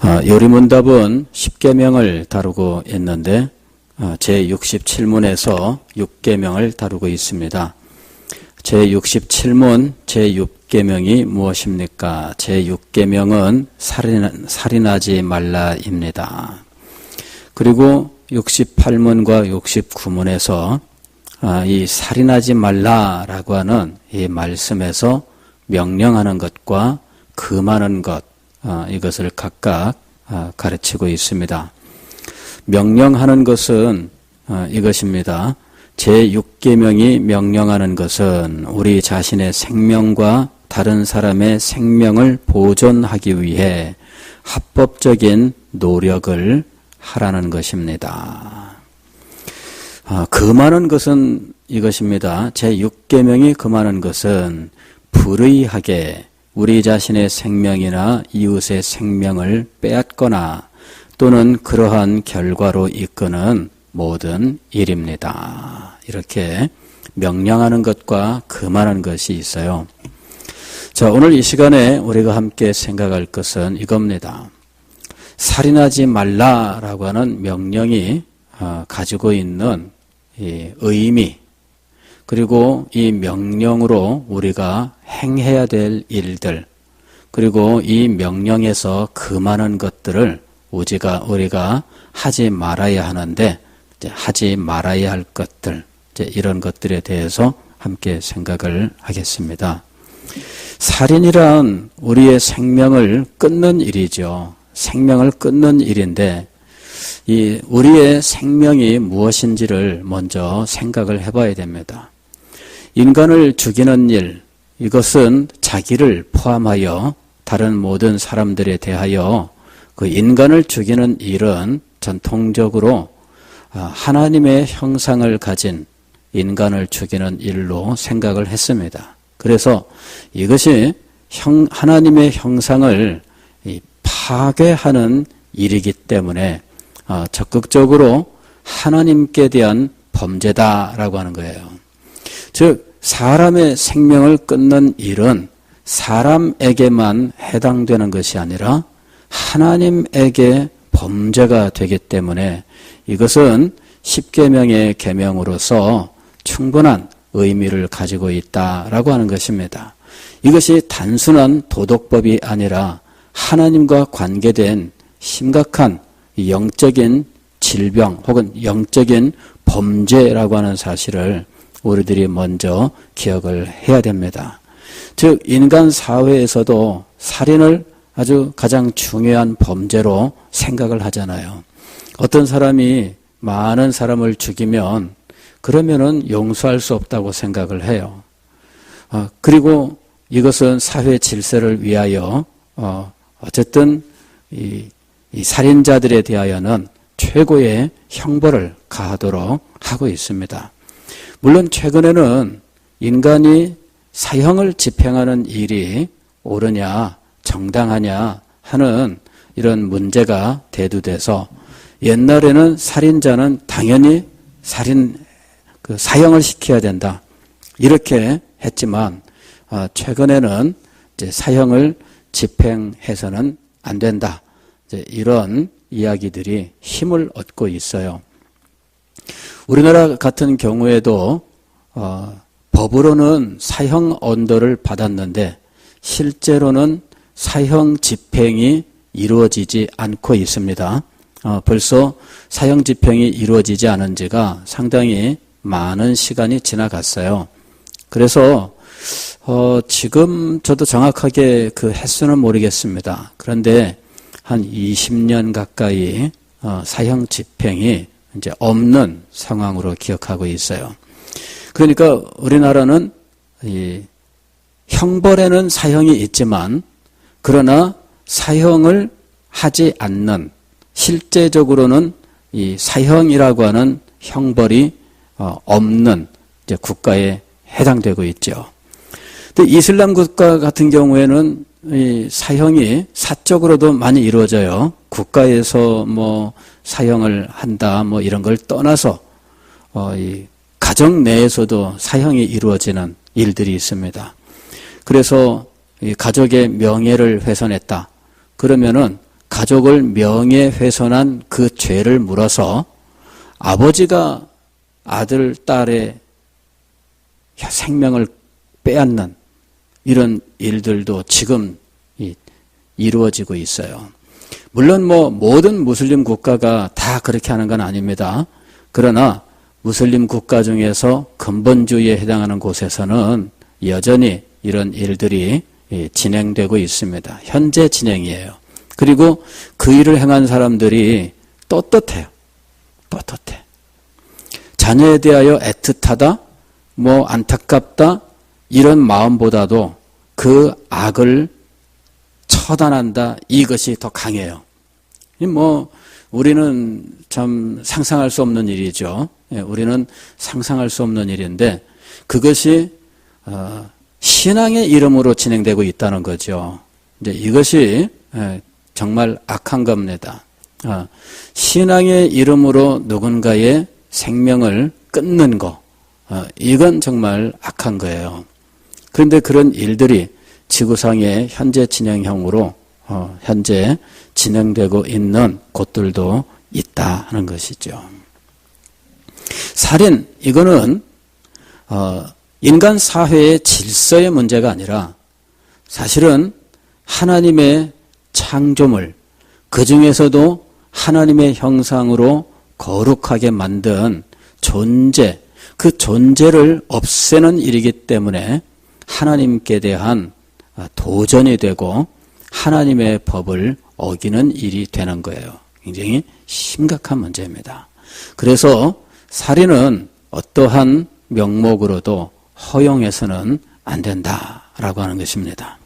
요리문답은 10계명을 다루고 있는데 제67문에서 6계명을 다루고 있습니다. 제67문 제6계명이 무엇입니까? 제6계명은 살인하지 말라입니다. 그리고 68문과 69문에서 이 살인하지 말라라고 하는 이 말씀에서 명령하는 것과 금하는 것, 이것을 각각 가르치고 있습니다. 명령하는 것은 이것입니다. 제6계명이 명령하는 것은 우리 자신의 생명과 다른 사람의 생명을 보존하기 위해 합법적인 노력을 하라는 것입니다. 금하는 것은 이것입니다. 제6계명이 금하는 것은 불의하게 우리 자신의 생명이나 이웃의 생명을 빼앗거나 또는 그러한 결과로 이끄는 모든 일입니다. 이렇게 명령하는 것과 금하는 것이 있어요. 자, 오늘 이 시간에 우리가 함께 생각할 것은 이겁니다. 살인하지 말라라고 하는 명령이 가지고 있는 이 의미, 그리고 이 명령으로 우리가 행해야 될 일들, 그리고 이 명령에서 금하는 것들을 우리가 하지 말아야 하는데 하지 말아야 할 것들, 이런 것들에 대해서 함께 생각을 하겠습니다. 살인이란 우리의 생명을 끊는 일이죠. 생명을 끊는 일인데 이 우리의 생명이 무엇인지를 먼저 생각을 해봐야 됩니다. 인간을 죽이는 일, 이것은 자기를 포함하여 다른 모든 사람들에 대하여 그 인간을 죽이는 일은 전통적으로 하나님의 형상을 가진 인간을 죽이는 일로 생각을 했습니다. 그래서 이것이 하나님의 형상을 파괴하는 일이기 때문에 적극적으로 하나님께 대한 범죄다라고 하는 거예요. 즉 사람의 생명을 끊는 일은 사람에게만 해당되는 것이 아니라 하나님에게 범죄가 되기 때문에 이것은 10계명의 계명으로서 충분한 의미를 가지고 있다라고 하는 것입니다. 이것이 단순한 도덕법이 아니라 하나님과 관계된 심각한 영적인 질병 혹은 영적인 범죄라고 하는 사실을 우리들이 먼저 기억을 해야 됩니다. 즉 인간 사회에서도 살인을 아주 가장 중요한 범죄로 생각을 하잖아요. 어떤 사람이 많은 사람을 죽이면 그러면은 용서할 수 없다고 생각을 해요. 그리고 이것은 사회 질서를 위하여 어쨌든 이 살인자들에 대하여는 최고의 형벌을 가하도록 하고 있습니다. 물론 최근에는 인간이 사형을 집행하는 일이 옳으냐 정당하냐 하는 이런 문제가 대두돼서 옛날에는 살인자는 당연히 사형을 시켜야 된다 이렇게 했지만 최근에는 이제 사형을 집행해서는 안 된다 이런 이야기들이 힘을 얻고 있어요. 우리나라 같은 경우에도 법으로는 사형 언도를 받았는데 실제로는 사형 집행이 이루어지지 않고 있습니다. 벌써 사형 집행이 이루어지지 않은 지가 상당히 많은 시간이 지나갔어요. 그래서 지금 저도 정확하게 그 횟수는 모르겠습니다. 그런데 한 20년 가까이 사형 집행이 이제 없는 상황으로 기억하고 있어요. 그러니까 우리나라는 이 형벌에는 사형이 있지만 그러나 사형을 하지 않는 실제적으로는 이 사형이라고 하는 형벌이 없는 이제 국가에 해당되고 있죠. 근데 이슬람 국가 같은 경우에는 이 사형이 사적으로도 많이 이루어져요. 국가에서 뭐 사형을 한다 뭐 이런 걸 떠나서 이 가정 내에서도 사형이 이루어지는 일들이 있습니다. 그래서 이 가족의 명예를 훼손했다. 그러면은 가족을 명예훼손한 그 죄를 물어서 아버지가 아들, 딸의 생명을 빼앗는 이런 일들도 지금 이루어지고 있어요. 물론 모든 무슬림 국가가 다 그렇게 하는 건 아닙니다. 그러나 무슬림 국가 중에서 근본주의에 해당하는 곳에서는 여전히 이런 일들이 진행되고 있습니다. 현재 진행이에요. 그리고 그 일을 행한 사람들이 떳떳해요. 떳떳해. 자녀에 대하여 애틋하다, 안타깝다, 이런 마음보다도 그 악을 처단한다, 이것이 더 강해요. 우리는 참 상상할 수 없는 일이죠. 우리는 상상할 수 없는 일인데 그것이 신앙의 이름으로 진행되고 있다는 거죠. 이제 이것이 정말 악한 겁니다. 신앙의 이름으로 누군가의 생명을 끊는 거, 이건 정말 악한 거예요. 그런데 그런 일들이 지구상의 현재 진행형으로 현재 진행되고 있는 곳들도 있다 하는 것이죠. 살인, 이거는 인간 사회의 질서의 문제가 아니라 사실은 하나님의 창조물, 그 중에서도 하나님의 형상으로 거룩하게 만든 존재, 그 존재를 없애는 일이기 때문에 하나님께 대한 도전이 되고 하나님의 법을 어기는 일이 되는 거예요. 굉장히 심각한 문제입니다. 그래서 살인은 어떠한 명목으로도 허용해서는 안 된다라고 하는 것입니다.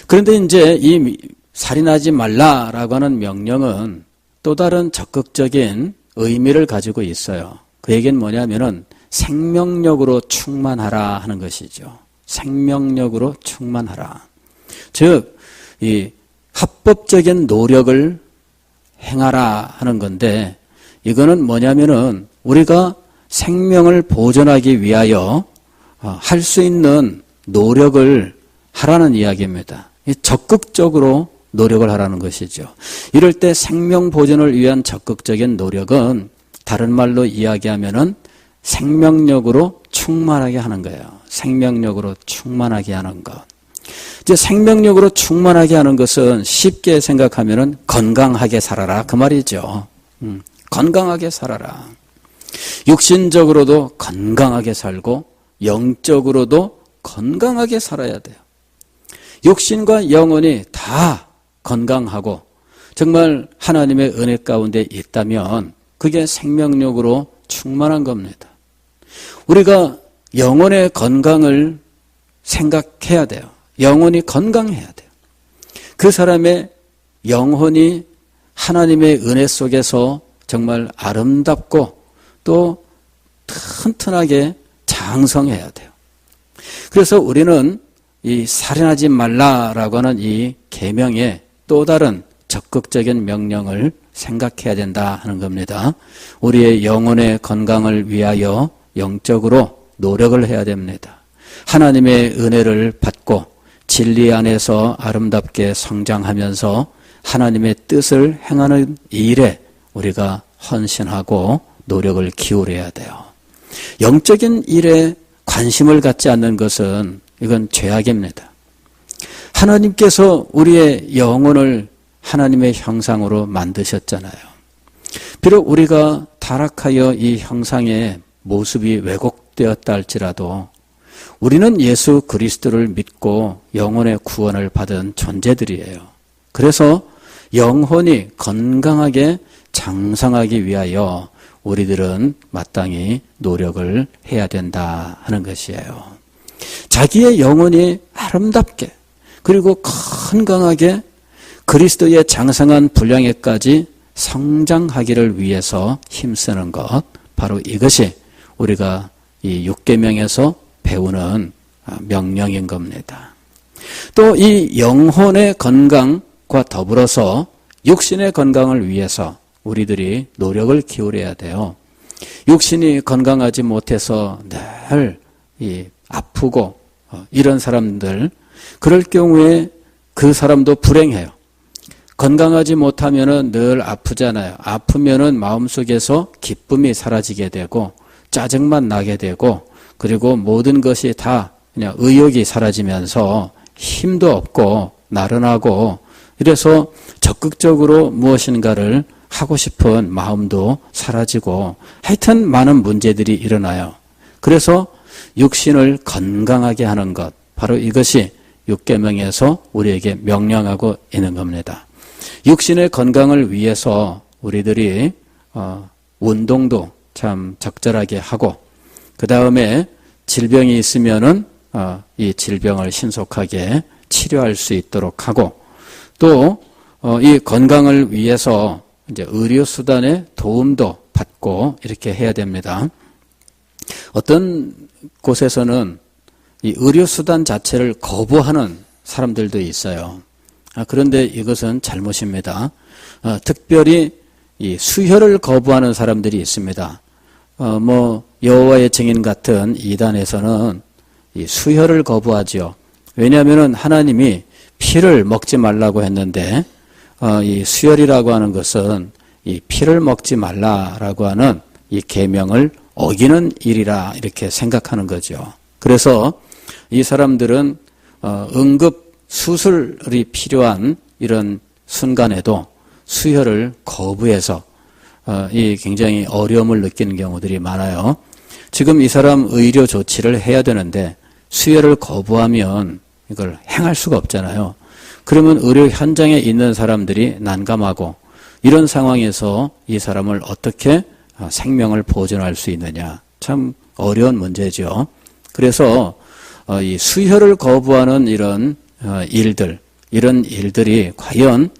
그런데 이제 이 살인하지 말라라고 하는 명령은 또 다른 적극적인 의미를 가지고 있어요. 그 얘기는 뭐냐면은 생명력으로 충만하라 하는 것이죠. 생명력으로 충만하라. 즉, 이 합법적인 노력을 행하라 하는 건데 이거는 뭐냐면은 우리가 생명을 보존하기 위하여 할 수 있는 노력을 하라는 이야기입니다. 적극적으로 노력을 하라는 것이죠. 이럴 때 생명 보존을 위한 적극적인 노력은 다른 말로 이야기하면은 생명력으로 충만하게 하는 거예요. 생명력으로 충만하게 하는 것. 이제 생명력으로 충만하게 하는 것은 쉽게 생각하면은 건강하게 살아라 그 말이죠. 건강하게 살아라. 육신적으로도 건강하게 살고 영적으로도 건강하게 살아야 돼요. 육신과 영혼이 다 건강하고 정말 하나님의 은혜 가운데 있다면 그게 생명력으로 충만한 겁니다. 우리가 영혼의 건강을 생각해야 돼요. 영혼이 건강해야 돼요. 그 사람의 영혼이 하나님의 은혜 속에서 정말 아름답고 또 튼튼하게 장성해야 돼요. 그래서 우리는 이 살인하지 말라라고 하는 이 계명의 또 다른 적극적인 명령을 생각해야 된다 하는 겁니다. 우리의 영혼의 건강을 위하여 영적으로 노력을 해야 됩니다. 하나님의 은혜를 받고 진리 안에서 아름답게 성장하면서 하나님의 뜻을 행하는 일에 우리가 헌신하고 노력을 기울여야 돼요. 영적인 일에 관심을 갖지 않는 것은 이건 죄악입니다. 하나님께서 우리의 영혼을 하나님의 형상으로 만드셨잖아요. 비록 우리가 타락하여 이 형상의 모습이 왜곡되었다 할지라도 우리는 예수 그리스도를 믿고 영혼의 구원을 받은 존재들이에요. 그래서 영혼이 건강하게 장성하기 위하여 우리들은 마땅히 노력을 해야 된다 하는 것이에요. 자기의 영혼이 아름답게 그리고 건강하게 그리스도의 장성한 분량에까지 성장하기를 위해서 힘쓰는 것, 바로 이것이 우리가 이 6계명에서 배우는 명령인 겁니다. 또 이 영혼의 건강과 더불어서 육신의 건강을 위해서 우리들이 노력을 기울여야 돼요. 육신이 건강하지 못해서 늘 아프고 이런 사람들, 그럴 경우에 그 사람도 불행해요. 건강하지 못하면은 늘 아프잖아요. 아프면은 마음속에서 기쁨이 사라지게 되고 짜증만 나게 되고 그리고 모든 것이 다 그냥 의욕이 사라지면서 힘도 없고 나른하고 이래서 적극적으로 무엇인가를 하고 싶은 마음도 사라지고 하여튼 많은 문제들이 일어나요. 그래서 육신을 건강하게 하는 것, 바로 이것이 육계명에서 우리에게 명령하고 있는 겁니다. 육신의 건강을 위해서 우리들이 운동도 참 적절하게 하고 그 다음에 질병이 있으면은 이 질병을 신속하게 치료할 수 있도록 하고 또 이 건강을 위해서 이제 의료 수단의 도움도 받고 이렇게 해야 됩니다. 어떤 곳에서는 이 의료 수단 자체를 거부하는 사람들도 있어요. 그런데 이것은 잘못입니다. 특별히 이 수혈을 거부하는 사람들이 있습니다. 여호와의 증인 같은 이단에서는 이 수혈을 거부하지요. 왜냐하면은 하나님이 피를 먹지 말라고 했는데 이 수혈이라고 하는 것은 이 피를 먹지 말라라고 하는 이 계명을 어기는 일이라 이렇게 생각하는 거죠. 그래서 이 사람들은 응급 수술이 필요한 이런 순간에도 수혈을 거부해서 이 굉장히 어려움을 느끼는 경우들이 많아요. 지금 이 사람 의료 조치를 해야 되는데 수혈을 거부하면 이걸 행할 수가 없잖아요. 그러면 의료 현장에 있는 사람들이 난감하고 이런 상황에서 이 사람을 어떻게 생명을 보존할 수 있느냐. 참 어려운 문제죠. 그래서 이 수혈을 거부하는 이런 이런 일들이 과연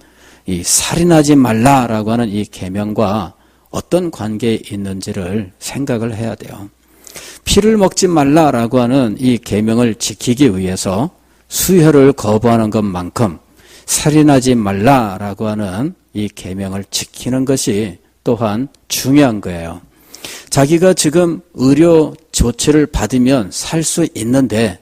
이 살인하지 말라라고 하는 이 계명과 어떤 관계에 있는지를 생각을 해야 돼요. 피를 먹지 말라라고 하는 이 계명을 지키기 위해서 수혈을 거부하는 것만큼 살인하지 말라라고 하는 이 계명을 지키는 것이 또한 중요한 거예요. 자기가 지금 의료 조치를 받으면 살 수 있는데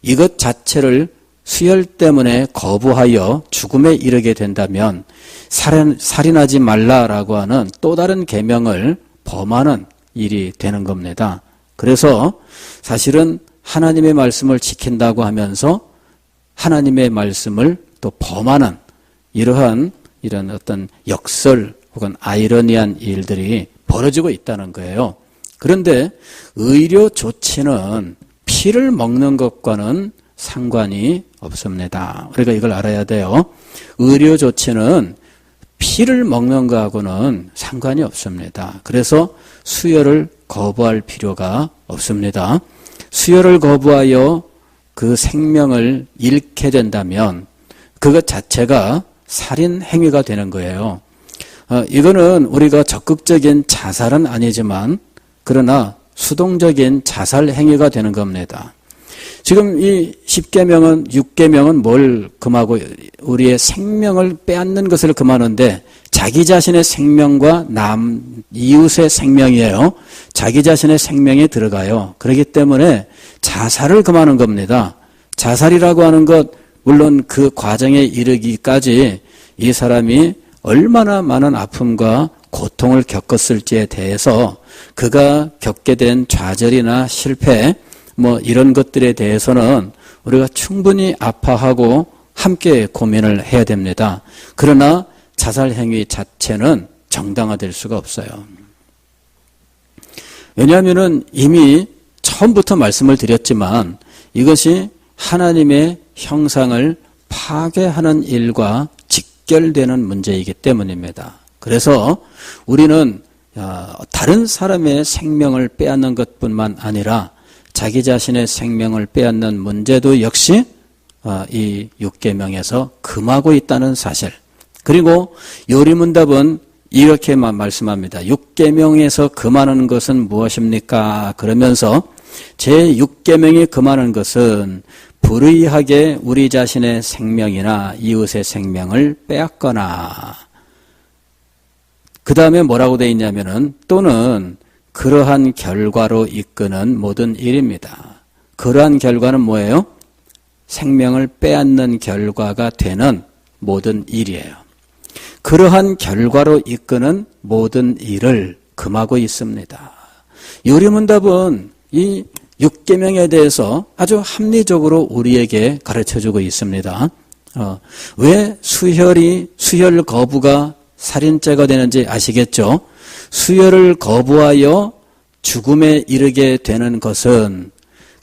이것 자체를 수혈 때문에 거부하여 죽음에 이르게 된다면 살인하지 말라라고 하는 또 다른 계명을 범하는 일이 되는 겁니다. 그래서 사실은 하나님의 말씀을 지킨다고 하면서 하나님의 말씀을 또 범하는 이런 어떤 역설 혹은 아이러니한 일들이 벌어지고 있다는 거예요. 그런데 의료 조치는 피를 먹는 것과는 상관이 없습니다. 우리가 이걸 알아야 돼요. 의료 조치는 피를 먹는 것하고는 상관이 없습니다. 그래서 수혈을 거부할 필요가 없습니다. 수혈을 거부하여 그 생명을 잃게 된다면 그것 자체가 살인 행위가 되는 거예요. 이거는 우리가 적극적인 자살은 아니지만 그러나 수동적인 자살 행위가 되는 겁니다. 지금 이 10계명은 6계명은 뭘 금하고 우리의 생명을 빼앗는 것을 금하는데 자기 자신의 생명과 이웃의 생명이에요. 자기 자신의 생명이 들어가요. 그렇기 때문에 자살을 금하는 겁니다. 자살이라고 하는 것 물론 그 과정에 이르기까지 이 사람이 얼마나 많은 아픔과 고통을 겪었을지에 대해서 그가 겪게 된 좌절이나 실패 이런 것들에 대해서는 우리가 충분히 아파하고 함께 고민을 해야 됩니다. 그러나 자살 행위 자체는 정당화될 수가 없어요. 왜냐하면은 이미 처음부터 말씀을 드렸지만 이것이 하나님의 형상을 파괴하는 일과 직결되는 문제이기 때문입니다. 그래서 우리는 다른 사람의 생명을 빼앗는 것뿐만 아니라 자기 자신의 생명을 빼앗는 문제도 역시 이 6계명에서 금하고 있다는 사실. 그리고 요리문답은 이렇게만 말씀합니다. 6계명에서 금하는 것은 무엇입니까? 그러면서 제6계명이 금하는 것은 불의하게 우리 자신의 생명이나 이웃의 생명을 빼앗거나 그 다음에 뭐라고 되어 있냐면은 또는 그러한 결과로 이끄는 모든 일입니다. 그러한 결과는 뭐예요? 생명을 빼앗는 결과가 되는 모든 일이에요. 그러한 결과로 이끄는 모든 일을 금하고 있습니다. 요리문답은 이 6계명에 대해서 아주 합리적으로 우리에게 가르쳐주고 있습니다. 왜 수혈 거부가 살인죄가 되는지 아시겠죠? 수혈을 거부하여 죽음에 이르게 되는 것은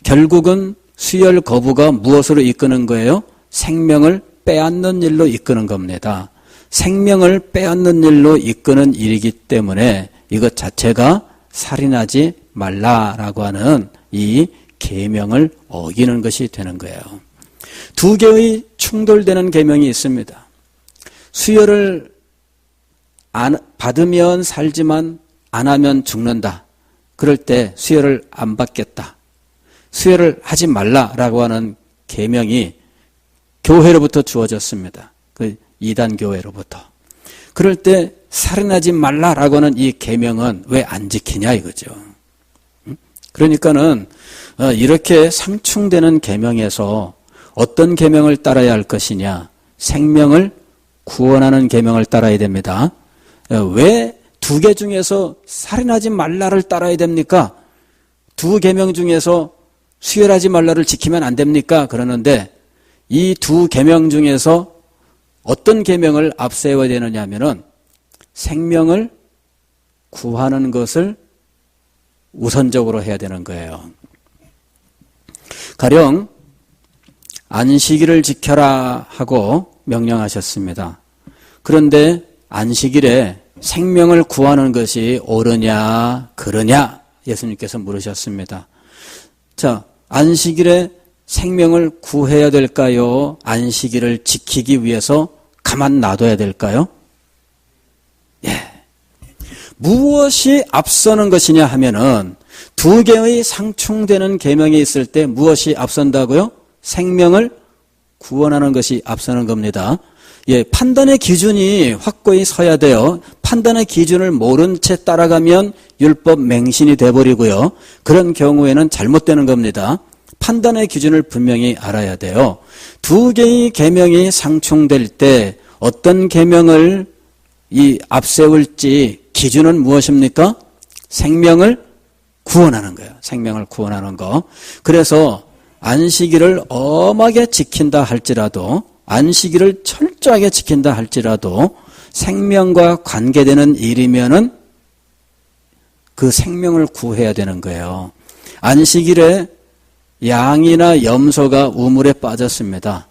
결국은 수혈 거부가 무엇으로 이끄는 거예요? 생명을 빼앗는 일로 이끄는 겁니다. 생명을 빼앗는 일로 이끄는 일이기 때문에 이것 자체가 살인하지 말라라고 하는 이 계명을 어기는 것이 되는 거예요. 두 개의 충돌되는 계명이 있습니다. 수혈을 받으면 살지만 안 하면 죽는다. 그럴 때 수혈을 안 받겠다. 수혈을 하지 말라라고 하는 계명이 교회로부터 주어졌습니다. 그 이단 교회로부터. 그럴 때 살인하지 말라라고 하는 이 계명은 왜 안 지키냐 이거죠. 그러니까는 이렇게 상충되는 계명에서 어떤 계명을 따라야 할 것이냐? 생명을 구원하는 계명을 따라야 됩니다. 왜 두 개 중에서 살인하지 말라를 따라야 됩니까? 두 계명 중에서 수혈하지 말라를 지키면 안 됩니까? 그러는데 이 두 계명 중에서 어떤 계명을 앞세워야 되느냐 하면은 생명을 구하는 것을 우선적으로 해야 되는 거예요. 가령 안식일을 지켜라 하고 명령하셨습니다. 그런데 안식일에 생명을 구하는 것이 옳으냐 그러냐 예수님께서 물으셨습니다. 자, 안식일에 생명을 구해야 될까요? 안식일을 지키기 위해서 가만 놔둬야 될까요? 예. 무엇이 앞서는 것이냐 하면은 두 개의 상충되는 계명이 있을 때 무엇이 앞선다고요? 생명을 구원하는 것이 앞서는 겁니다. 예, 판단의 기준이 확고히 서야 돼요. 판단의 기준을 모른 채 따라가면 율법 맹신이 돼버리고요. 그런 경우에는 잘못되는 겁니다. 판단의 기준을 분명히 알아야 돼요. 두 개의 계명이 상충될 때 어떤 계명을 앞세울지 기준은 무엇입니까? 생명을 구원하는 거예요. 생명을 구원하는 거. 그래서 안식일을 엄하게 지킨다 할지라도 안식일을 철저하게 지킨다 할지라도 생명과 관계되는 일이면은 그 생명을 구해야 되는 거예요. 안식일에 양이나 염소가 우물에 빠졌습니다.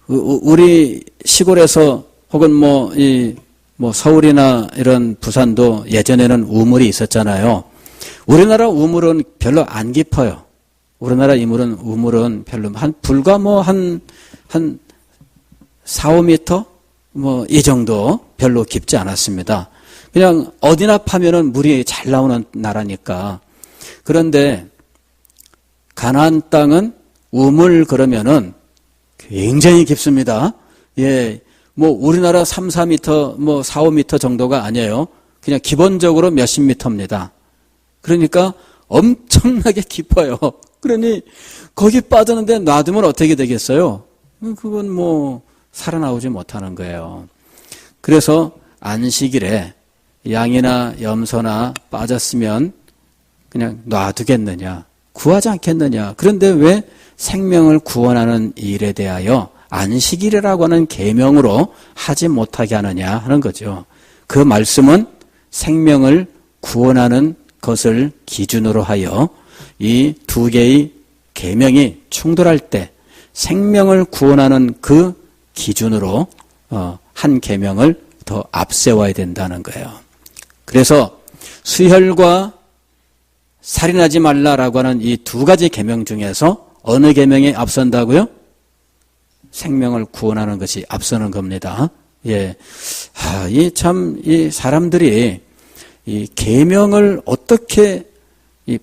우리 시골에서 혹은 서울이나 이런 부산도 예전에는 우물이 있었잖아요. 우리나라 우물은 별로 안 깊어요. 우리나라 우물은 별로 불과 한 4, 5m? 이 정도 별로 깊지 않았습니다. 그냥 어디나 파면은 물이 잘 나오는 나라니까. 그런데 가나안 땅은 우물 그러면은 굉장히 깊습니다. 예. 우리나라 3, 4m, 4, 5m 정도가 아니에요. 그냥 기본적으로 몇십 미터입니다. 그러니까 엄청나게 깊어요. 그러니 거기 빠졌는데 놔두면 어떻게 되겠어요? 그건 살아나오지 못하는 거예요. 그래서 안식일에 양이나 염소나 빠졌으면 그냥 놔두겠느냐, 구하지 않겠느냐. 그런데 왜 생명을 구원하는 일에 대하여 안식일이라고 하는 계명으로 하지 못하게 하느냐 하는 거죠. 그 말씀은 생명을 구원하는 것을 기준으로 하여 이 두 개의 계명이 충돌할 때 생명을 구원하는 그 기준으로 한 계명을 더 앞세워야 된다는 거예요. 그래서 수혈과 살인하지 말라라고 하는 이 두 가지 계명 중에서 어느 계명이 앞선다고요? 생명을 구원하는 것이 앞서는 겁니다. 예. 이 사람들이 이 계명을 어떻게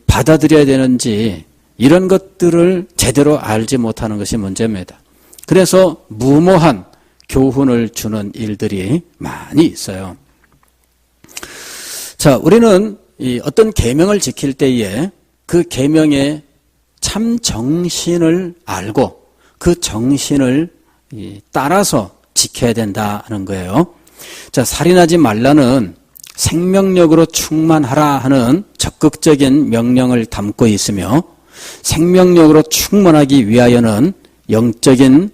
받아들여야 되는지 이런 것들을 제대로 알지 못하는 것이 문제입니다. 그래서 무모한 교훈을 주는 일들이 많이 있어요. 자, 우리는 어떤 계명을 지킬 때에 그 계명의 참 정신을 알고 그 정신을 따라서 지켜야 된다는 거예요. 자, 살인하지 말라는 생명력으로 충만하라 하는 적극적인 명령을 담고 있으며 생명력으로 충만하기 위하여는 영적인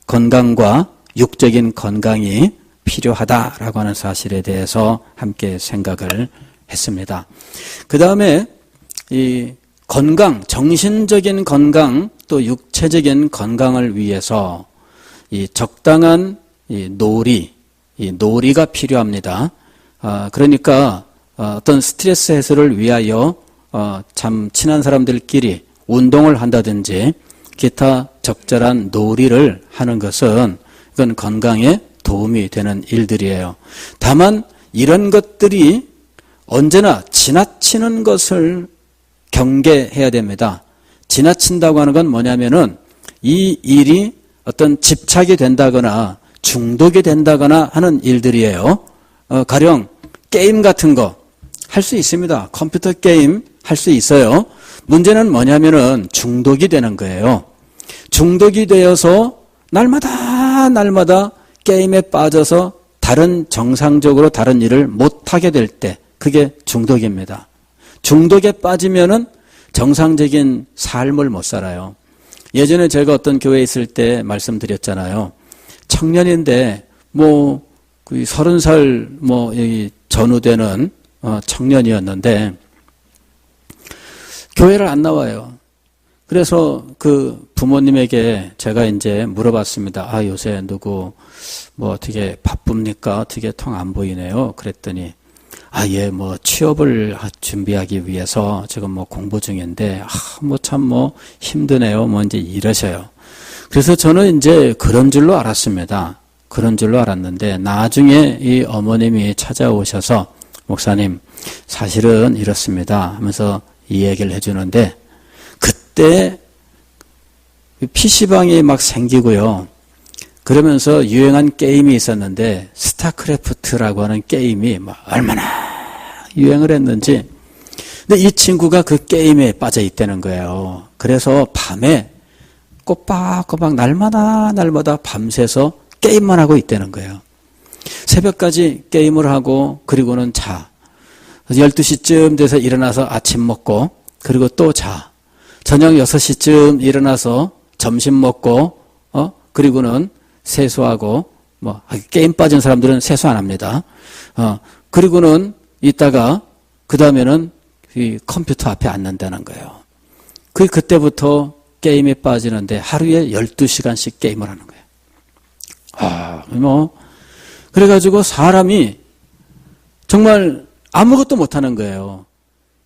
건강과 육적인 건강이 필요하다라고 하는 사실에 대해서 함께 생각을 했습니다. 그 다음에 이 건강, 정신적인 건강 또 육체적인 건강을 위해서 이 적당한 이 놀이가 필요합니다. 그러니까 어떤 스트레스 해소를 위하여 참 친한 사람들끼리 운동을 한다든지 기타 적절한 놀이를 하는 것은 이건 건강에 도움이 되는 일들이에요. 다만 이런 것들이 언제나 지나치는 것을 경계해야 됩니다. 지나친다고 하는 건 뭐냐면은 이 일이 어떤 집착이 된다거나 중독이 된다거나 하는 일들이에요. 가령 게임 같은 거 할 수 있습니다. 컴퓨터 게임 할 수 있어요. 문제는 뭐냐면은 중독이 되는 거예요. 중독이 되어서 날마다 게임에 빠져서 정상적으로 다른 일을 못하게 될 때 그게 중독입니다. 중독에 빠지면은 정상적인 삶을 못 살아요. 예전에 제가 어떤 교회에 있을 때 말씀드렸잖아요. 청년인데 30살 전후되는 청년이었는데 교회를 안 나와요. 그래서 그 부모님에게 제가 이제 물어봤습니다. 요새 누구 어떻게 바쁩니까? 어떻게 통 안 보이네요. 그랬더니 예, 취업을 준비하기 위해서 지금 공부 중인데 참 힘드네요. 이제 이러셔요. 그래서 저는 이제 그런 줄로 알았습니다. 그런 줄로 알았는데 나중에 이 어머님이 찾아오셔서 목사님 사실은 이렇습니다 하면서 이 얘기를 해주는데 그때 PC방이 막 생기고요. 그러면서 유행한 게임이 있었는데 스타크래프트라고 하는 게임이 얼마나 유행을 했는지. 근데 이 친구가 그 게임에 빠져 있다는 거예요. 그래서 밤에 꼬박꼬박 날마다 밤새서 게임만 하고 있다는 거예요. 새벽까지 게임을 하고 그리고는 자. 12시쯤 돼서 일어나서 아침 먹고 그리고 또 자. 저녁 6시쯤 일어나서 점심 먹고 그리고는 세수하고 게임 빠진 사람들은 세수 안 합니다. 그리고는 이따가 그 다음에는 이 컴퓨터 앞에 앉는다는 거예요. 그때부터 게임에 빠지는데 하루에 12시간씩 게임을 하는 거예요. 그래가지고 사람이 정말 아무것도 못하는 거예요.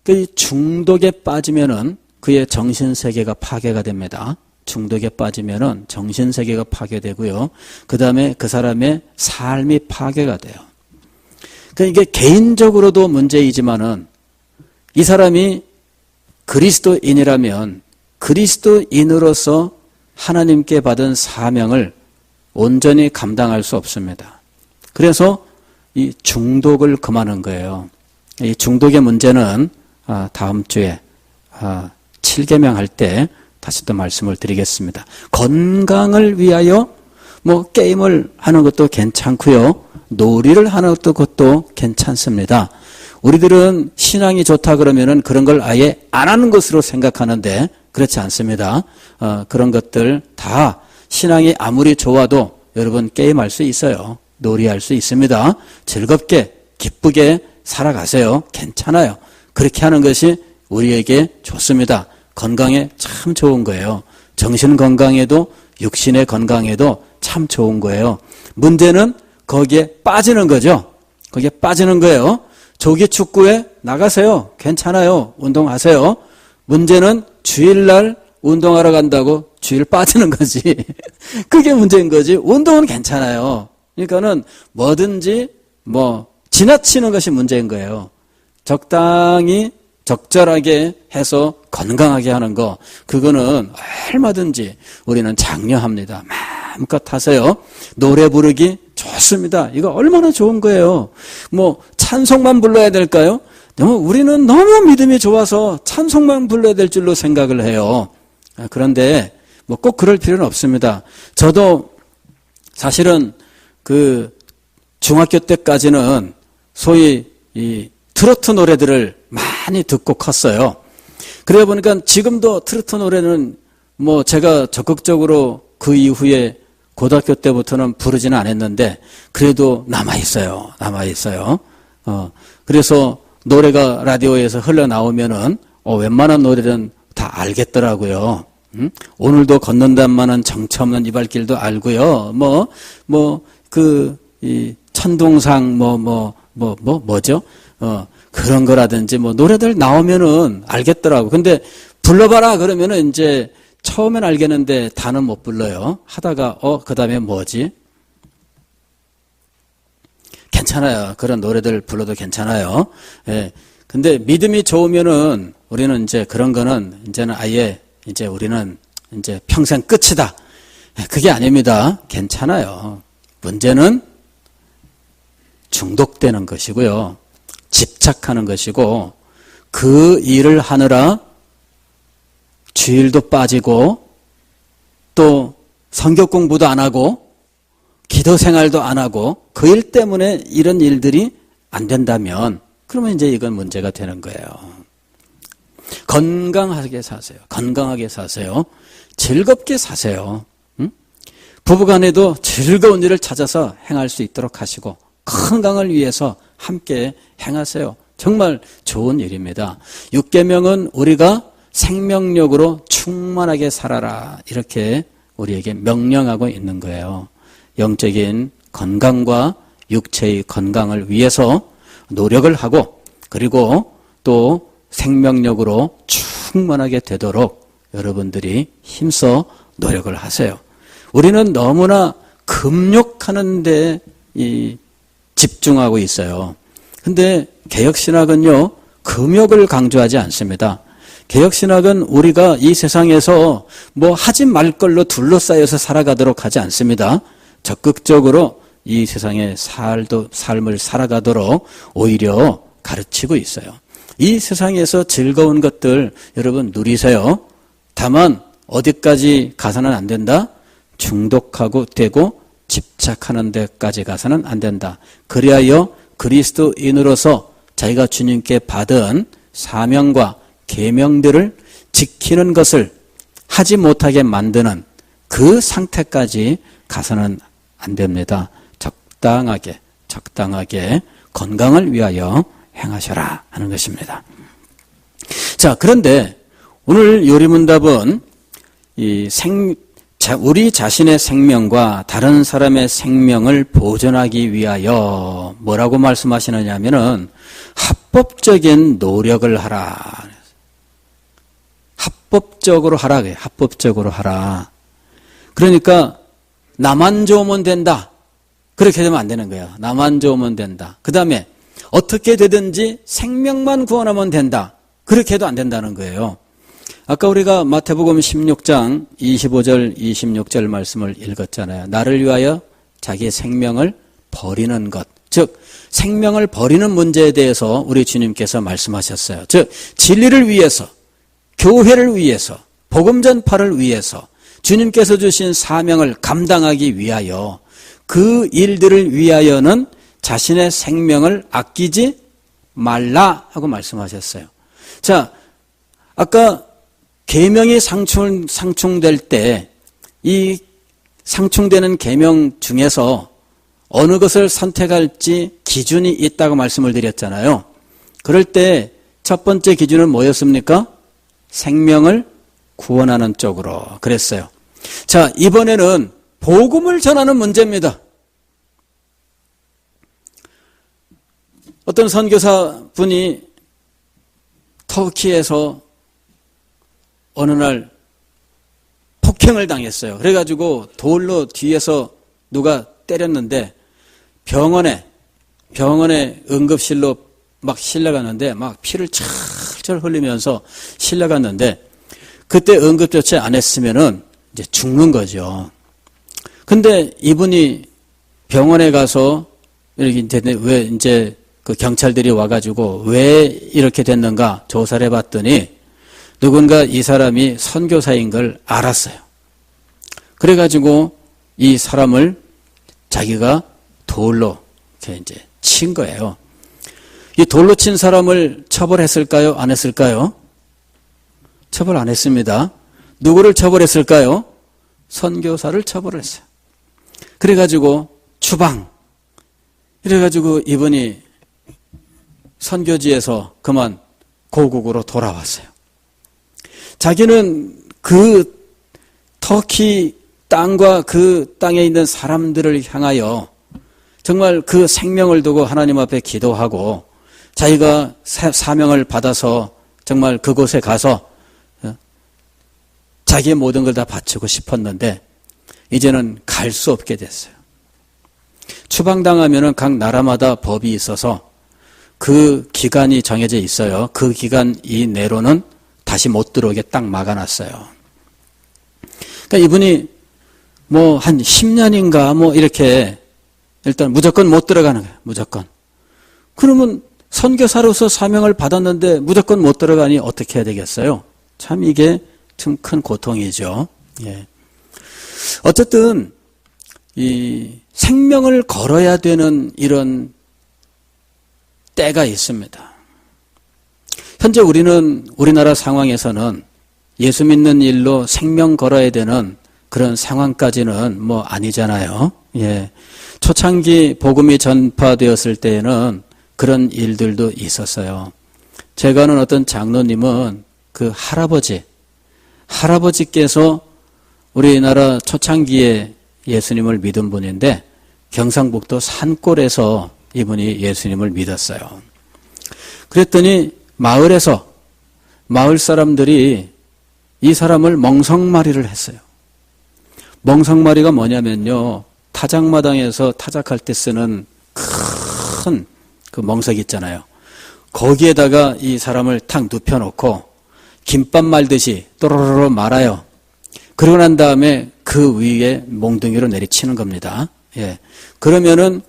그 중독에 빠지면은 그의 정신세계가 파괴가 됩니다. 중독에 빠지면은 정신세계가 파괴되고요. 그 다음에 그 사람의 삶이 파괴가 돼요. 그러니까 이게 개인적으로도 문제이지만은 이 사람이 그리스도인이라면 그리스도인으로서 하나님께 받은 사명을 온전히 감당할 수 없습니다. 그래서 이 중독을 금하는 거예요. 이 중독의 문제는 다음 주에 7계명 할 때 다시 또 말씀을 드리겠습니다. 건강을 위하여 게임을 하는 것도 괜찮고요. 놀이를 하는 것도 괜찮습니다. 우리들은 신앙이 좋다 그러면은 그런 걸 아예 안 하는 것으로 생각하는데 그렇지 않습니다. 그런 것들 다 신앙이 아무리 좋아도 여러분 게임할 수 있어요. 놀이할 수 있습니다. 즐겁게 기쁘게 살아가세요. 괜찮아요. 그렇게 하는 것이 우리에게 좋습니다. 건강에 참 좋은 거예요. 정신 건강에도 육신의 건강에도 참 좋은 거예요. 문제는 거기에 빠지는 거죠. 거기에 빠지는 거예요. 조기 축구에 나가세요. 괜찮아요. 운동하세요. 문제는 주일날 운동하러 간다고 주일 빠지는 거지. 그게 문제인 거지. 운동은 괜찮아요. 그러니까는 뭐든지 지나치는 것이 문제인 거예요. 적당히 적절하게 해서 건강하게 하는 거, 그거는 얼마든지 우리는 장려합니다. 마음껏 하세요. 노래 부르기 좋습니다. 이거 얼마나 좋은 거예요. 찬송만 불러야 될까요? 우리는 너무 믿음이 좋아서 찬송만 불러야 될 줄로 생각을 해요. 그런데 꼭 그럴 필요는 없습니다. 저도 사실은 중학교 때까지는 소위 이 트로트 노래들을 많이 듣고 컸어요. 그러다 보니까 지금도 트로트 노래는 뭐 제가 적극적으로 그 이후에 고등학교 때부터는 부르지는 않았는데 그래도 남아있어요. 그래서 노래가 라디오에서 흘러나오면은 웬만한 노래는 다 알겠더라고요. 오늘도 걷는단마는 정처없는 이발길도 알고요. 이 천둥상 뭐죠? 그런 거라든지 뭐 노래들 나오면은 알겠더라고. 근데 불러봐라 그러면은 이제 처음엔 알겠는데 다는 못 불러요. 하다가 그 다음에 뭐지? 괜찮아요. 그런 노래들 불러도 괜찮아요. 예. 근데 믿음이 좋으면은 우리는 이제 그런 거는 이제는 아예 이제 우리는 이제 평생 끝이다. 그게 아닙니다. 괜찮아요. 문제는 중독되는 것이고요. 집착하는 것이고 그 일을 하느라 주일도 빠지고 또 성경 공부도 안 하고 기도 생활도 안 하고 그 일 때문에 이런 일들이 안 된다면 그러면 이제 이건 문제가 되는 거예요. 건강하게 사세요. 건강하게 사세요. 즐겁게 사세요. 부부간에도 즐거운 일을 찾아서 행할 수 있도록 하시고 건강을 위해서 함께 행하세요. 정말 좋은 일입니다. 6계명은 우리가 생명력으로 충만하게 살아라 이렇게 우리에게 명령하고 있는 거예요. 영적인 건강과 육체의 건강을 위해서 노력을 하고 그리고 또 생명력으로 충만하게 되도록 여러분들이 힘써 노력을 하세요. 우리는 너무나 금욕하는 데 집중하고 있어요. 근데 개혁신학은요, 금욕을 강조하지 않습니다. 개혁신학은 우리가 이 세상에서 뭐 하지 말 걸로 둘러싸여서 살아가도록 하지 않습니다. 적극적으로 이 세상의 삶을 살아가도록 오히려 가르치고 있어요. 이 세상에서 즐거운 것들 여러분 누리세요. 다만 어디까지 가서는 안 된다? 중독하고 되고 집착하는 데까지 가서는 안 된다. 그리하여 그리스도인으로서 자기가 주님께 받은 사명과 계명들을 지키는 것을 하지 못하게 만드는 그 상태까지 가서는 안 됩니다. 적당하게 건강을 위하여 행하셔라 하는 것입니다. 자, 그런데 오늘 요리문답은 우리 자신의 생명과 다른 사람의 생명을 보존하기 위하여 뭐라고 말씀하시느냐 하면은 합법적인 노력을 하라. 합법적으로 하라. 합법적으로 하라. 그러니까 나만 좋으면 된다. 그렇게 되면 안 되는 거야. 나만 좋으면 된다. 그 다음에 어떻게 되든지 생명만 구원하면 된다. 그렇게 해도 안 된다는 거예요. 아까 우리가 마태복음 16장 25절 26절 말씀을 읽었잖아요. 나를 위하여 자기의 생명을 버리는 것. 즉 생명을 버리는 문제에 대해서 우리 주님께서 말씀하셨어요. 즉 진리를 위해서, 교회를 위해서, 복음 전파를 위해서 주님께서 주신 사명을 감당하기 위하여 그 일들을 위하여는 자신의 생명을 아끼지 말라 하고 말씀하셨어요. 자, 아까 계명이 상충될 때 이 상충되는 계명 중에서 어느 것을 선택할지 기준이 있다고 말씀을 드렸잖아요. 그럴 때 첫 번째 기준은 뭐였습니까? 생명을 구원하는 쪽으로 그랬어요. 자, 이번에는 복음을 전하는 문제입니다. 어떤 선교사 분이 터키에서 어느 날 폭행을 당했어요. 그래가지고 돌로 뒤에서 누가 때렸는데 병원에 응급실로 막 실려갔는데 막 피를 철철 흘리면서 실려갔는데 그때 응급조치 안 했으면은 이제 죽는 거죠. 근데 이분이 병원에 가서 이렇게 왜 이제 그 경찰들이 와가지고 왜 이렇게 됐는가 조사를 해봤더니 누군가 이 사람이 선교사인 걸 알았어요. 그래가지고 이 사람을 자기가 돌로 이렇게 이제 친 거예요. 이 돌로 친 사람을 처벌했을까요? 안 했을까요? 처벌 안 했습니다. 누구를 처벌했을까요? 선교사를 처벌했어요. 그래가지고 추방. 이래가지고 이분이 선교지에서 그만 고국으로 돌아왔어요. 자기는 그 터키 땅과 그 땅에 있는 사람들을 향하여 정말 그 생명을 두고 하나님 앞에 기도하고 자기가 사명을 받아서 정말 그곳에 가서 자기의 모든 걸 다 바치고 싶었는데 이제는 갈 수 없게 됐어요. 추방당하면은 각 나라마다 법이 있어서 그 기간이 정해져 있어요. 그 기간 이내로는 다시 못 들어오게 딱 막아놨어요. 그러니까 이분이 뭐 한 10년인가 뭐 이렇게 일단 무조건 못 들어가는 거예요. 무조건. 그러면 선교사로서 사명을 받았는데 무조건 못 들어가니 어떻게 해야 되겠어요? 참 이게 참 큰 고통이죠. 예. 어쨌든 이 생명을 걸어야 되는 이런 때가 있습니다. 현재 우리는 우리나라 상황에서는 예수 믿는 일로 생명 걸어야 되는 그런 상황까지는 뭐 아니잖아요. 예. 초창기 복음이 전파되었을 때에는 그런 일들도 있었어요. 제가 아는 어떤 장로님은 그 할아버지께서 우리나라 초창기에 예수님을 믿은 분인데 경상북도 산골에서 이분이 예수님을 믿었어요. 그랬더니 마을에서 마을 사람들이 이 사람을 멍석마리를 했어요. 멍석마리가 뭐냐면요. 타작마당에서 타작할 때 쓰는 큰 그 멍석 있잖아요. 거기에다가 이 사람을 탁 눕혀놓고 김밥 말듯이 또로로로 말아요. 그러고 난 다음에 그 위에 몽둥이로 내리치는 겁니다. 예. 그러면은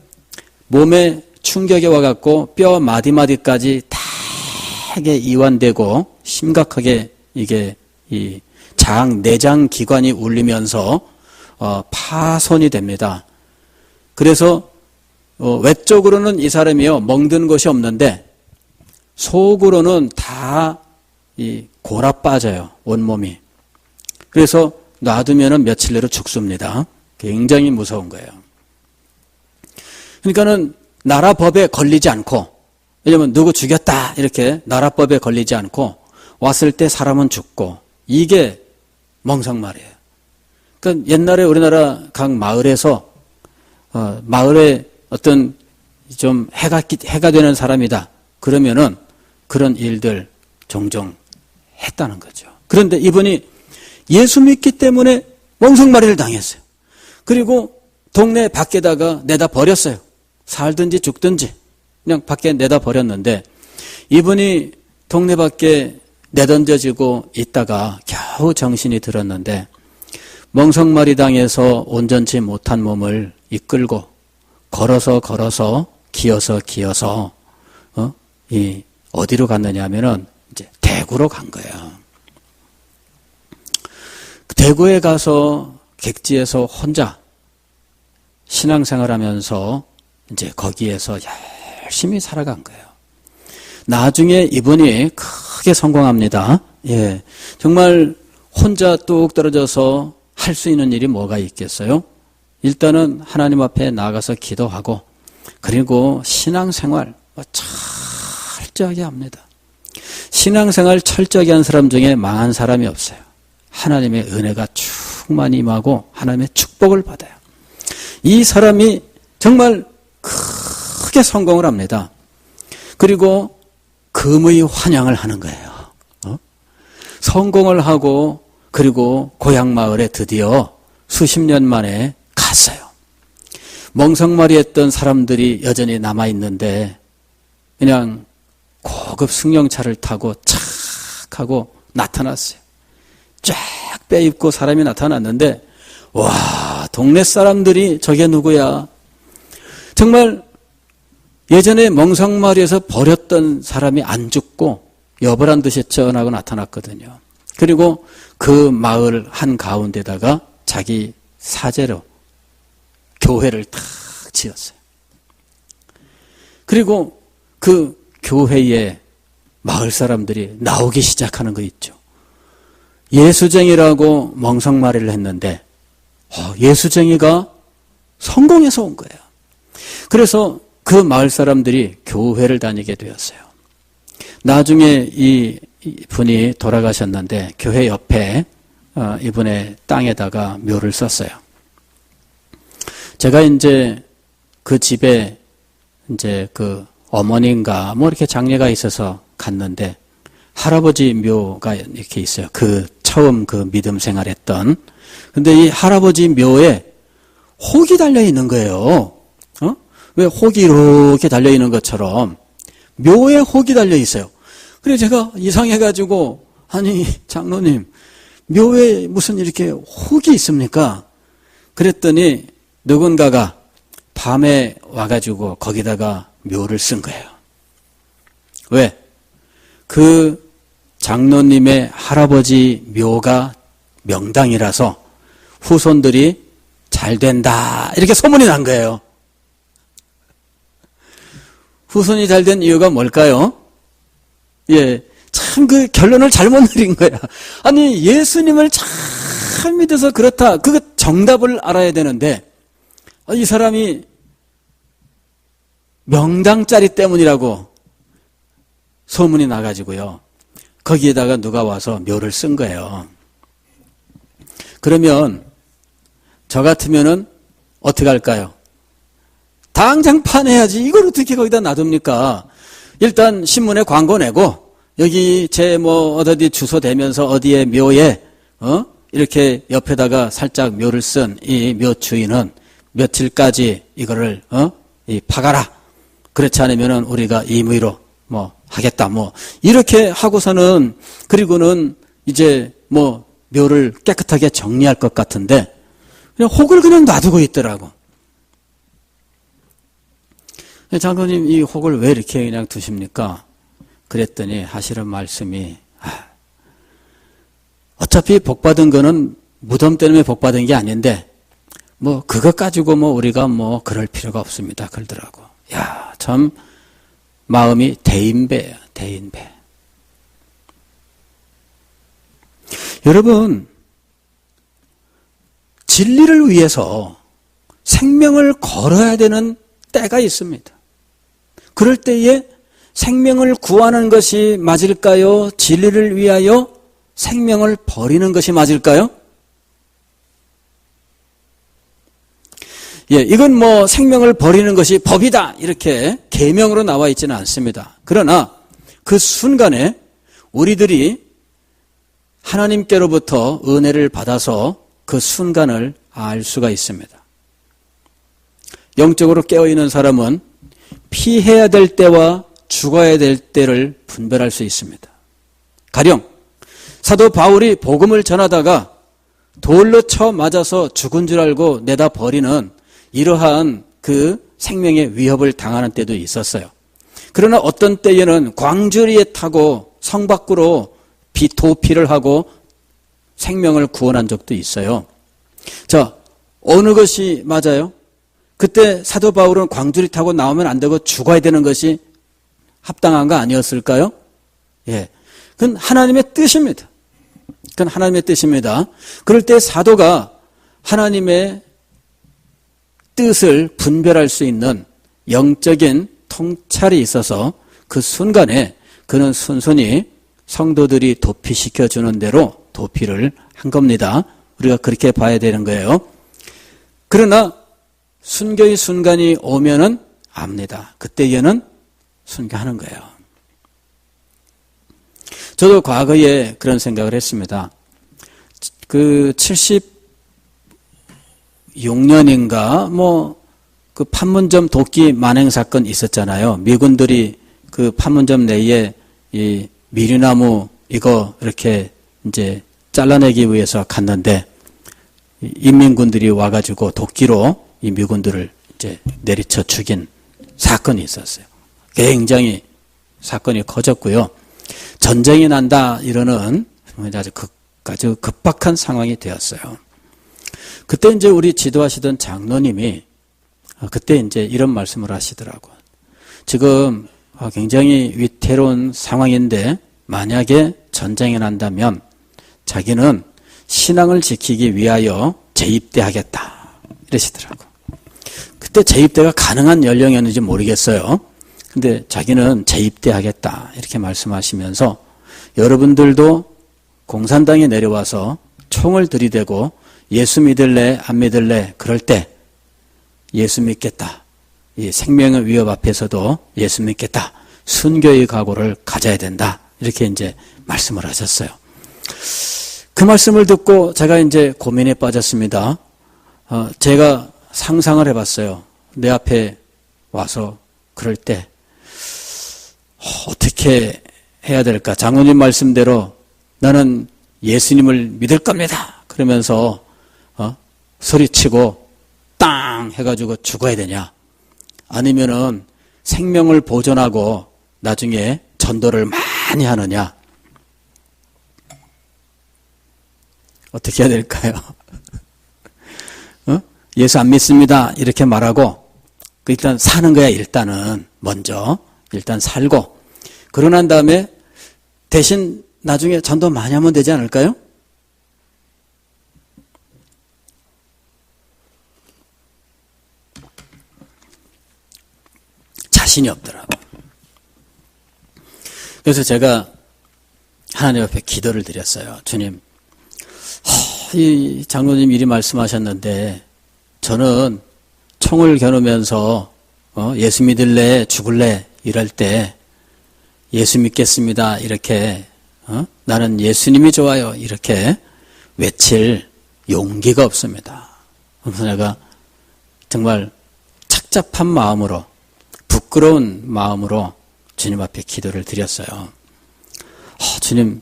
몸에 충격이 와갖고 뼈 마디마디까지 되게 이완되고 심각하게 이게 이 내장 기관이 울리면서 파손이 됩니다. 그래서 외적으로는 이 사람이요 멍든 것이 없는데 속으로는 다 이 골아 빠져요. 온몸이. 그래서 놔두면은 며칠 내로 죽습니다. 굉장히 무서운 거예요. 그러니까는 나라 법에 걸리지 않고, 왜냐면 누구 죽였다 이렇게 나라 법에 걸리지 않고 왔을 때 사람은 죽고, 이게 멍석말이에요. 그러니까 옛날에 우리나라 각 마을에서 마을에 어떤 좀 해가 되는 사람이다 그러면은 그런 일들 종종 했다는 거죠. 그런데 이분이 예수 믿기 때문에 멍석마리를 당했어요. 그리고 동네 밖에다가 내다 버렸어요. 살든지 죽든지 그냥 밖에 내다 버렸는데 이분이 동네 밖에 내던져지고 있다가 겨우 정신이 들었는데 멍석마리 당해서 온전치 못한 몸을 이끌고 걸어서 기어서 어디로 갔느냐 하면은 이제 대구로 간 거예요. 대구에 가서 객지에서 혼자 신앙생활하면서 이제 거기에서 열심히 살아간 거예요. 나중에 이분이 크게 성공합니다. 예. 정말 혼자 뚝 떨어져서 할 수 있는 일이 뭐가 있겠어요? 일단은 하나님 앞에 나가서 기도하고 그리고 신앙생활 철저하게 합니다. 신앙생활 철저하게 한 사람 중에 망한 사람이 없어요. 하나님의 은혜가 충만히 임하고 하나님의 축복을 받아요. 이 사람이 정말 크게 성공을 합니다. 그리고 금의 환영을 하는 거예요. 성공을 하고 그리고 고향 마을에 드디어 수십 년 만에 갔어요. 멍석마리 했던 사람들이 여전히 남아있는데 그냥 고급 승용차를 타고 착 하고 나타났어요. 쫙 빼입고 사람이 나타났는데 와, 동네 사람들이 저게 누구야? 정말 예전에 멍석마리에서 버렸던 사람이 안 죽고 여벌한 듯이 쩌어나고 나타났거든요. 그리고 그 마을 한가운데다가 자기 사제로 교회를 탁 지었어요. 그리고 그 교회에 마을 사람들이 나오기 시작하는 거 있죠. 예수쟁이라고 멍석말이를 했는데 예수쟁이가 성공해서 온 거예요. 그래서 그 마을 사람들이 교회를 다니게 되었어요. 나중에 이 분이 돌아가셨는데 교회 옆에 이분의 땅에다가 묘를 썼어요. 제가 이제 그 집에 이제 그 어머니인가 뭐 이렇게 장례가 있어서 갔는데 할아버지 묘가 이렇게 있어요. 그 처음 그 믿음 생활했던. 근데 이 할아버지 묘에 혹이 달려 있는 거예요. 왜 혹이 이렇게 달려 있는 것처럼 묘에 혹이 달려 있어요. 그래서 제가 이상해가지고 아니 장로님 묘에 무슨 이렇게 혹이 있습니까? 그랬더니 누군가가 밤에 와가지고 거기다가 묘를 쓴 거예요. 왜? 그 장로님의 할아버지 묘가 명당이라서 후손들이 잘 된다 이렇게 소문이 난 거예요. 후손이 잘 된 이유가 뭘까요? 예, 참 그 결론을 잘못 내린 거야. 아니 예수님을 잘 믿어서 그렇다. 그 정답을 알아야 되는데 이 사람이 명당짜리 때문이라고 소문이 나가지고요. 거기에다가 누가 와서 묘를 쓴 거예요. 그러면 저 같으면은 어떻게 할까요? 당장 파내야지. 이걸 어떻게 거기다 놔둡니까? 일단 신문에 광고 내고 여기 제 뭐 어디 주소 대면서 어디에 묘에 이렇게 옆에다가 살짝 묘를 쓴 이 묘 주인은 며칠까지 이거를 파가라. 그렇지 않으면은 우리가 임의로 뭐 하겠다. 뭐 이렇게 하고서는 그리고는 이제 뭐 묘를 깨끗하게 정리할 것 같은데 그냥 혹을 그냥 놔두고 있더라고. 장로님 이 혹을 왜 이렇게 그냥 두십니까? 그랬더니 하시는 말씀이 어차피 복받은 거는 무덤 때문에 복받은 게 아닌데 뭐 그것 가지고 뭐 우리가 뭐 그럴 필요가 없습니다. 그러더라고. 야, 참 마음이 대인배예요. 대인배. 여러분 진리를 위해서 생명을 걸어야 되는 때가 있습니다. 그럴 때에 생명을 구하는 것이 맞을까요? 진리를 위하여 생명을 버리는 것이 맞을까요? 예, 이건 뭐 생명을 버리는 것이 법이다 이렇게 계명으로 나와 있지는 않습니다. 그러나 그 순간에 우리들이 하나님께로부터 은혜를 받아서 그 순간을 알 수가 있습니다. 영적으로 깨어있는 사람은 피해야 될 때와 죽어야 될 때를 분별할 수 있습니다. 가령 사도 바울이 복음을 전하다가 돌로 쳐 맞아서 죽은 줄 알고 내다 버리는 이러한 그 생명의 위협을 당하는 때도 있었어요. 그러나 어떤 때에는 광주리에 타고 성 밖으로 도피를 하고 생명을 구원한 적도 있어요. 자, 어느 것이 맞아요? 그때 사도 바울은 광주리 타고 나오면 안 되고 죽어야 되는 것이 합당한 거 아니었을까요? 예. 그건 하나님의 뜻입니다. 그건 하나님의 뜻입니다. 그럴 때 사도가 하나님의 뜻을 분별할 수 있는 영적인 통찰이 있어서 그 순간에 그는 순순히 성도들이 도피시켜주는 대로 도피를 한 겁니다. 우리가 그렇게 봐야 되는 거예요. 그러나 순교의 순간이 오면은 압니다. 그때에는 순교하는 거예요. 저도 과거에 그런 생각을 했습니다. 그 76년인가 뭐 그 판문점 도끼 만행 사건 있었잖아요. 미군들이 그 판문점 내에 이 미리나무 이거 이렇게 이제 잘라내기 위해서 갔는데 인민군들이 와가지고 도끼로 이 미군들을 이제 내리쳐 죽인 사건이 있었어요. 굉장히 사건이 커졌고요. 전쟁이 난다 이러는 아주 급박한 상황이 되었어요. 그때 이제 우리 지도하시던 장로님이 그때 이제 이런 말씀을 하시더라고요. 지금 굉장히 위태로운 상황인데 만약에 전쟁이 난다면 자기는 신앙을 지키기 위하여 재입대하겠다 이러시더라고. 그때 재입대가 가능한 연령이었는지 모르겠어요. 근데 자기는 재입대하겠다 이렇게 말씀하시면서 여러분들도 공산당에 내려와서 총을 들이대고 예수 믿을래 안 믿을래 그럴 때 예수 믿겠다. 이 생명의 위협 앞에서도 예수 믿겠다. 순교의 각오를 가져야 된다. 이렇게 이제 말씀을 하셨어요. 그 말씀을 듣고 제가 이제 고민에 빠졌습니다. 제가 상상을 해봤어요. 내 앞에 와서 그럴 때 어떻게 해야 될까? 장로님 말씀대로 나는 예수님을 믿을 겁니다. 그러면서 소리치고 땅 해가지고 죽어야 되냐? 아니면은 생명을 보존하고 나중에 전도를 많이 하느냐? 어떻게 해야 될까요? 예수 안 믿습니다. 이렇게 말하고 일단 사는 거야. 일단은 먼저 일단 살고 그러고 난 다음에 대신 나중에 전도 많이 하면 되지 않을까요? 자신이 없더라고. 그래서 제가 하나님 앞에 기도를 드렸어요. 주님, 이 장로님 이리 말씀하셨는데 저는 총을 겨누면서 예수 믿을래 죽을래 이럴 때 예수 믿겠습니다 이렇게 나는 예수님이 좋아요 이렇게 외칠 용기가 없습니다. 그래서 내가 정말 착잡한 마음으로 부끄러운 마음으로 주님 앞에 기도를 드렸어요. 주님,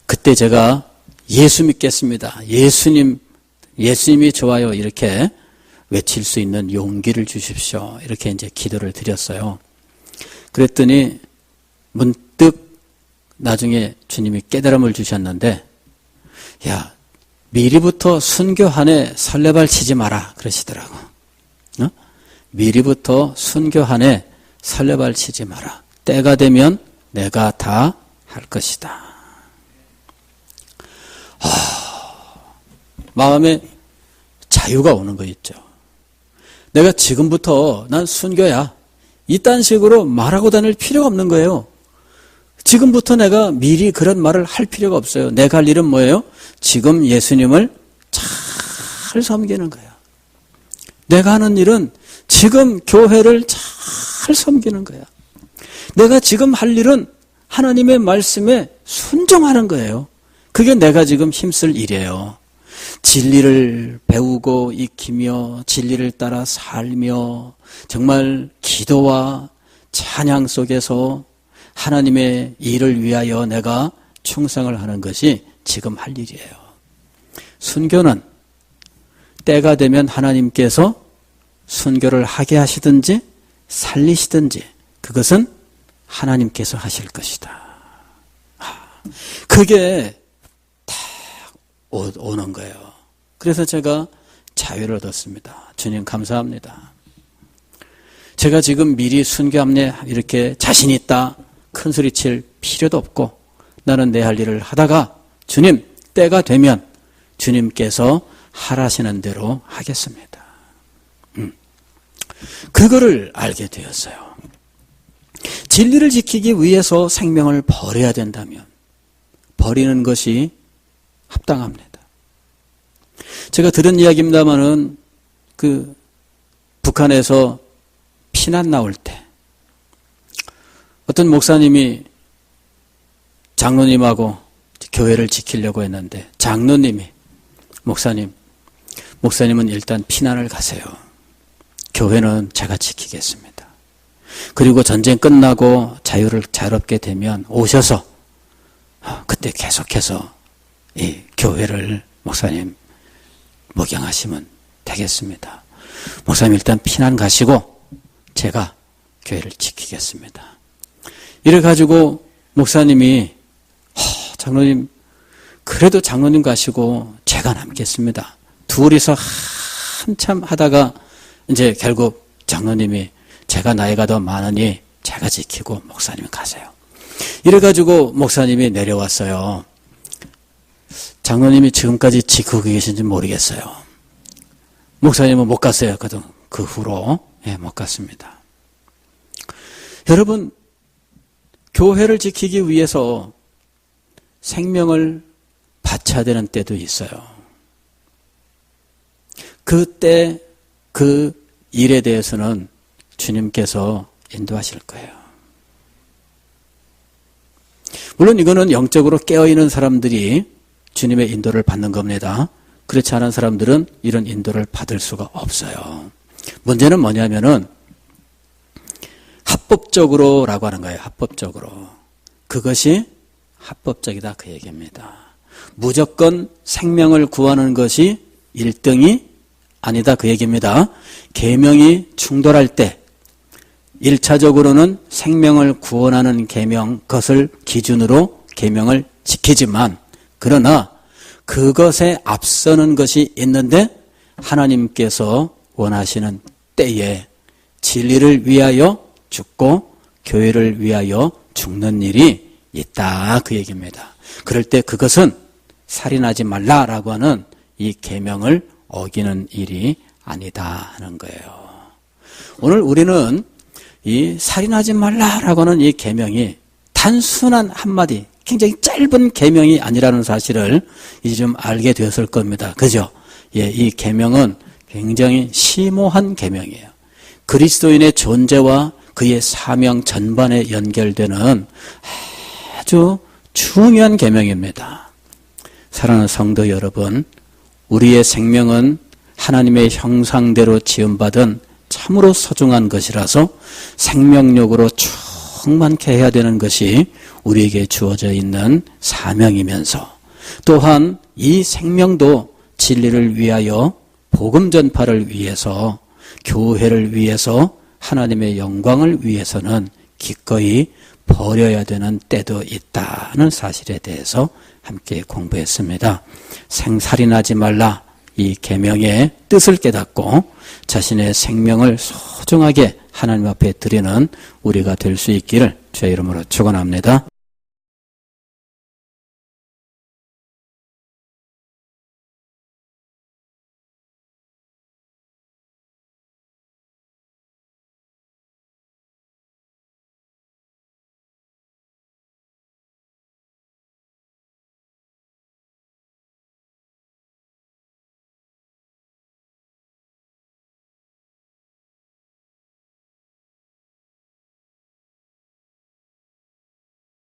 그때 제가 예수 믿겠습니다. 예수님이 좋아요 이렇게 외칠 수 있는 용기를 주십시오. 이렇게 이제 기도를 드렸어요. 그랬더니 문득 나중에 주님이 깨달음을 주셨는데, 야, 미리부터 순교한에 설레발 치지 마라 그러시더라고. 미리부터 순교한에 설레발 치지 마라. 때가 되면 내가 다 할 것이다. 마음에 자유가 오는 거 있죠. 내가 지금부터 난 순교야. 이딴 식으로 말하고 다닐 필요가 없는 거예요. 지금부터 내가 미리 그런 말을 할 필요가 없어요. 내가 할 일은 뭐예요? 지금 예수님을 잘 섬기는 거예요. 내가 하는 일은 지금 교회를 잘 섬기는 거야. 내가 지금 할 일은 하나님의 말씀에 순종하는 거예요. 그게 내가 지금 힘쓸 일이에요. 진리를 배우고 익히며 진리를 따라 살며 정말 기도와 찬양 속에서 하나님의 일을 위하여 내가 충성을 하는 것이 지금 할 일이에요. 순교는 때가 되면 하나님께서 순교를 하게 하시든지 살리시든지 그것은 하나님께서 하실 것이다. 그게 딱 오는 거예요. 그래서 제가 자유를 얻었습니다. 주님 감사합니다. 제가 지금 미리 순교합니다 이렇게 자신 있다 큰 소리 칠 필요도 없고 나는 내 할 일을 하다가 주님 때가 되면 주님께서 하라시는 대로 하겠습니다. 그거를 알게 되었어요. 진리를 지키기 위해서 생명을 버려야 된다면 버리는 것이 합당합니다. 제가 들은 이야기입니다마는 그 북한에서 피난 나올 때 어떤 목사님이 장로님하고 교회를 지키려고 했는데 장로님이 목사님은 일단 피난을 가세요. 교회는 제가 지키겠습니다. 그리고 전쟁 끝나고 자유롭게 되면 오셔서 그때 계속해서 이 교회를 목사님 목양하시면 되겠습니다. 목사님 일단 피난 가시고 제가 교회를 지키겠습니다. 이래 가지고 목사님이 장로님 그래도 장로님 가시고 제가 남겠습니다. 둘이서 한참 하다가 이제 결국 장로님이 제가 나이가 더 많으니 제가 지키고 목사님 가세요. 이래가지고 목사님이 내려왔어요. 장로님이 지금까지 지키고 계신지 모르겠어요. 목사님은 못 갔어요. 그 후로. 예, 못 갔습니다. 여러분, 교회를 지키기 위해서 생명을 바쳐야 되는 때도 있어요. 그때 그 일에 대해서는 주님께서 인도하실 거예요. 물론 이거는 영적으로 깨어있는 사람들이 주님의 인도를 받는 겁니다. 그렇지 않은 사람들은 이런 인도를 받을 수가 없어요. 문제는 뭐냐면은 합법적으로라고 하는 거예요. 합법적으로. 그것이 합법적이다 그 얘기입니다. 무조건 생명을 구하는 것이 1등이 아니다 그 얘기입니다. 계명이 충돌할 때 1차적으로는 생명을 구원하는 계명, 그것을 기준으로 계명을 지키지만 그러나 그것에 앞서는 것이 있는데 하나님께서 원하시는 때에 진리를 위하여 죽고 교회를 위하여 죽는 일이 있다 그 얘기입니다. 그럴 때 그것은 살인하지 말라라고 하는 이 계명을 어기는 일이 아니다 하는 거예요. 오늘 우리는 이 살인하지 말라라고 하는 이 계명이 단순한 한마디, 굉장히 짧은 계명이 아니라는 사실을 이제 좀 알게 되었을 겁니다. 그죠? 예, 이 계명은 굉장히 심오한 계명이에요. 그리스도인의 존재와 그의 사명 전반에 연결되는 아주 중요한 계명입니다. 사랑하는 성도 여러분, 우리의 생명은 하나님의 형상대로 지음받은 참으로 소중한 것이라서 생명력으로 충만케 해야 되는 것이 우리에게 주어져 있는 사명이면서 또한 이 생명도 진리를 위하여 복음 전파를 위해서 교회를 위해서 하나님의 영광을 위해서는 기꺼이 버려야 되는 때도 있다는 사실에 대해서 함께 공부했습니다. 생살인하지 말라 이 계명의 뜻을 깨닫고 자신의 생명을 소중하게 하나님 앞에 드리는 우리가 될 수 있기를 주의 이름으로 축원합니다.